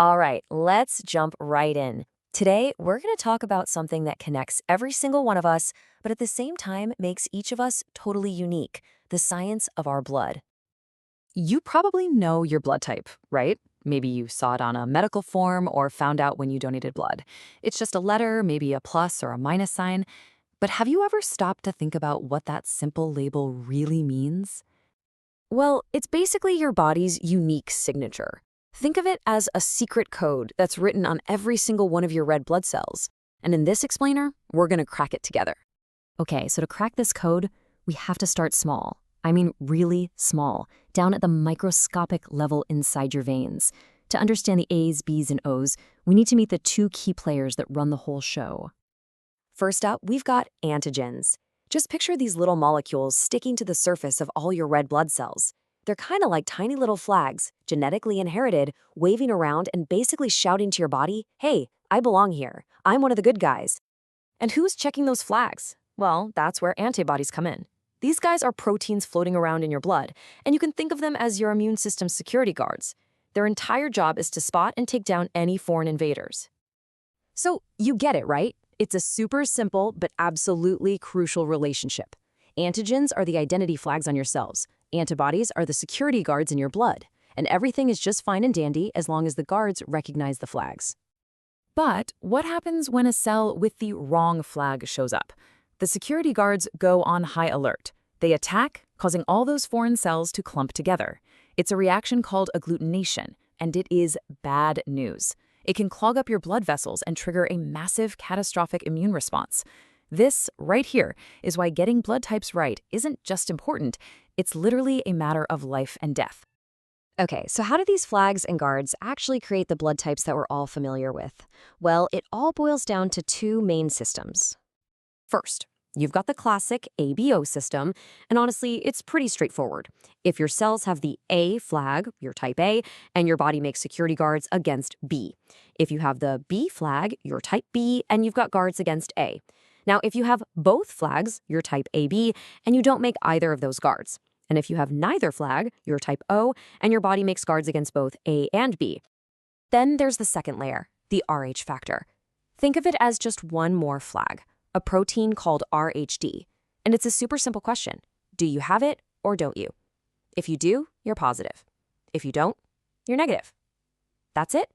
All right, let's jump right in. Today, we're going to talk about something that connects every single one of us, but at the same time makes each of us totally unique: the science of our blood. You probably know your blood type, right? Maybe you saw it on a medical form or found out when you donated blood. It's just a letter, maybe a plus or a minus sign. But have you ever stopped to think about what that simple label really means? Well, it's basically your body's unique signature. Think of it as a secret code that's written on every single one of your red blood cells. And in this explainer, we're going to crack it together. Okay, so to crack this code, we have to start small. I mean, really small, down at the microscopic level inside your veins. To understand the A's, B's, and O's, we need to meet the two key players that run the whole show. First up, we've got antigens. Just picture these little molecules sticking to the surface of all your red blood cells. They're kind of like tiny little flags, genetically inherited, waving around and basically shouting to your body, "Hey, I belong here. I'm one of the good guys." And who's checking those flags? Well, that's where antibodies come in. These guys are proteins floating around in your blood, and you can think of them as your immune system's security guards. Their entire job is to spot and take down any foreign invaders. So you get it, right? It's a super simple but absolutely crucial relationship. Antigens are the identity flags on your cells. Antibodies are the security guards in your blood. And everything is just fine and dandy as long as the guards recognize the flags. But what happens when a cell with the wrong flag shows up? The security guards go on high alert. They attack, causing all those foreign cells to clump together. It's a reaction called agglutination, and it is bad news. It can clog up your blood vessels and trigger a massive catastrophic immune response. This, right here, is why getting blood types right isn't just important, it's literally a matter of life and death. Okay, so how do these flags and guards actually create the blood types that we're all familiar with? Well, it all boils down to two main systems. First, you've got the classic ABO system, and honestly, it's pretty straightforward. If your cells have the A flag, you're type A, and your body makes security guards against B. If you have the B flag, you're type B, and you've got guards against A. Now, if you have both flags, you're type AB, and you don't make either of those guards. And if you have neither flag, you're type O, and your body makes guards against both A and B. Then there's the second layer, the RH factor. Think of it as just one more flag, a protein called RhD. And it's a super simple question. Do you have it or don't you? If you do, you're positive. If you don't, you're negative. That's it.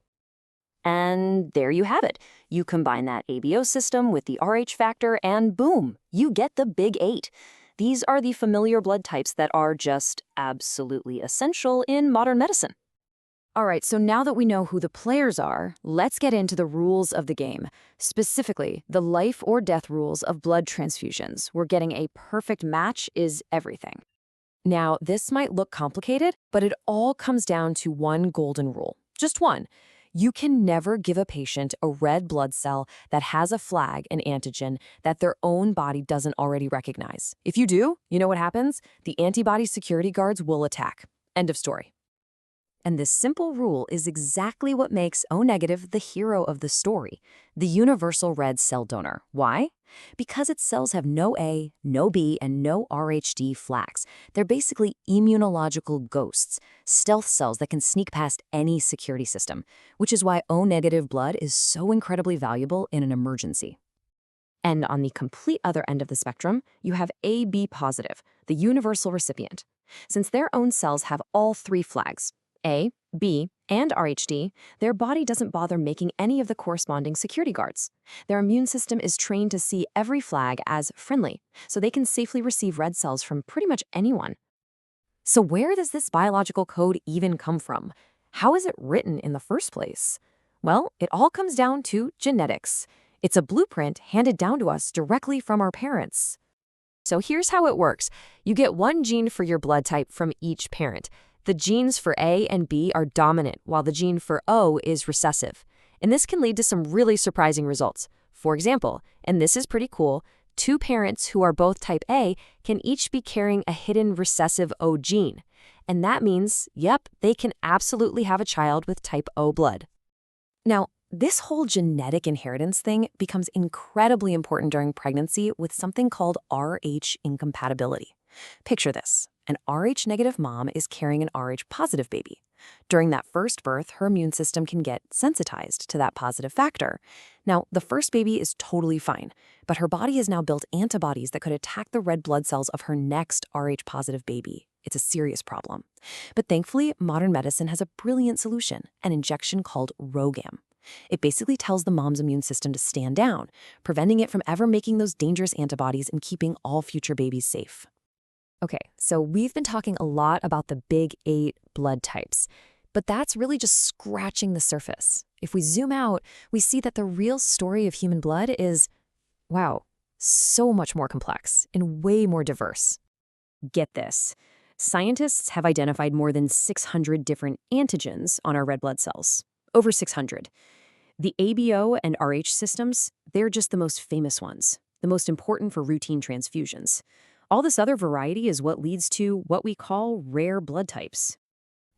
And there you have it. You combine that ABO system with the RH factor and boom, you get the big 8. These are the familiar blood types that are just absolutely essential in modern medicine. All right, so now that we know who the players are, let's get into the rules of the game. Specifically, the life or death rules of blood transfusions, where getting a perfect match is everything. Now, this might look complicated, but it all comes down to one golden rule. Just one. You can never give a patient a red blood cell that has a flag, an antigen, that their own body doesn't already recognize. If you do, you know what happens? The antibody security guards will attack. End of story. And this simple rule is exactly what makes O negative the hero of the story, the universal red cell donor. Why? Because its cells have no A, no B, and no RhD flags. They're basically immunological ghosts, stealth cells that can sneak past any security system, which is why O negative blood is so incredibly valuable in an emergency. And on the complete other end of the spectrum, you have AB positive, the universal recipient. Since their own cells have all three flags, A, B, and RhD, their body doesn't bother making any of the corresponding security guards. Their immune system is trained to see every flag as friendly, so they can safely receive red cells from pretty much anyone. So where does this biological code even come from? How is it written in the first place? Well, it all comes down to genetics. It's a blueprint handed down to us directly from our parents. So here's how it works. You get one gene for your blood type from each parent. The genes for A and B are dominant, while the gene for O is recessive. And this can lead to some really surprising results. For example, and this is pretty cool, two parents who are both type A can each be carrying a hidden recessive O gene. And that means, yep, they can absolutely have a child with type O blood. Now, this whole genetic inheritance thing becomes incredibly important during pregnancy with something called Rh incompatibility. Picture this. An Rh negative mom is carrying an Rh positive baby. During that first birth, her immune system can get sensitized to that positive factor. Now, the first baby is totally fine, but her body has now built antibodies that could attack the red blood cells of her next Rh-positive baby. It's a serious problem. But thankfully, modern medicine has a brilliant solution, an injection called RhoGAM. It basically tells the mom's immune system to stand down, preventing it from ever making those dangerous antibodies and keeping all future babies safe. Okay, so we've been talking a lot about the big 8 blood types, but that's really just scratching the surface. If we zoom out, we see that the real story of human blood is, wow, so much more complex and way more diverse. Get this. Scientists have identified more than 600 different antigens on our red blood cells. Over 600. The ABO and Rh systems, they're just the most famous ones, the most important for routine transfusions. All this other variety is what leads to what we call rare blood types.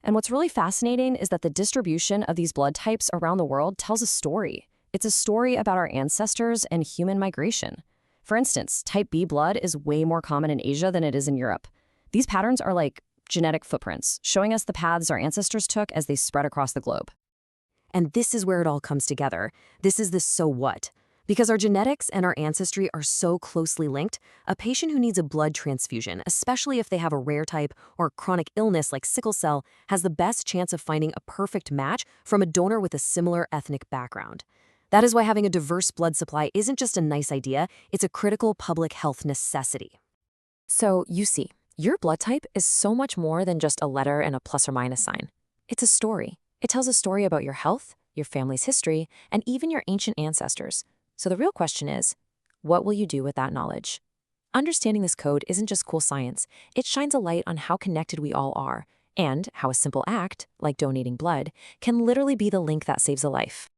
And what's really fascinating is that the distribution of these blood types around the world tells a story. It's a story about our ancestors and human migration. For instance, type B blood is way more common in Asia than it is in Europe. These patterns are like genetic footprints, showing us the paths our ancestors took as they spread across the globe. And this is where it all comes together. This is the so what. Because our genetics and our ancestry are so closely linked, a patient who needs a blood transfusion, especially if they have a rare type or chronic illness like sickle cell, has the best chance of finding a perfect match from a donor with a similar ethnic background. That is why having a diverse blood supply isn't just a nice idea, it's a critical public health necessity. So you see, your blood type is so much more than just a letter and a plus or minus sign. It's a story. It tells a story about your health, your family's history, and even your ancient ancestors. So the real question is, what will you do with that knowledge? Understanding this code isn't just cool science. It shines a light on how connected we all are, and how a simple act, like donating blood, can literally be the link that saves a life.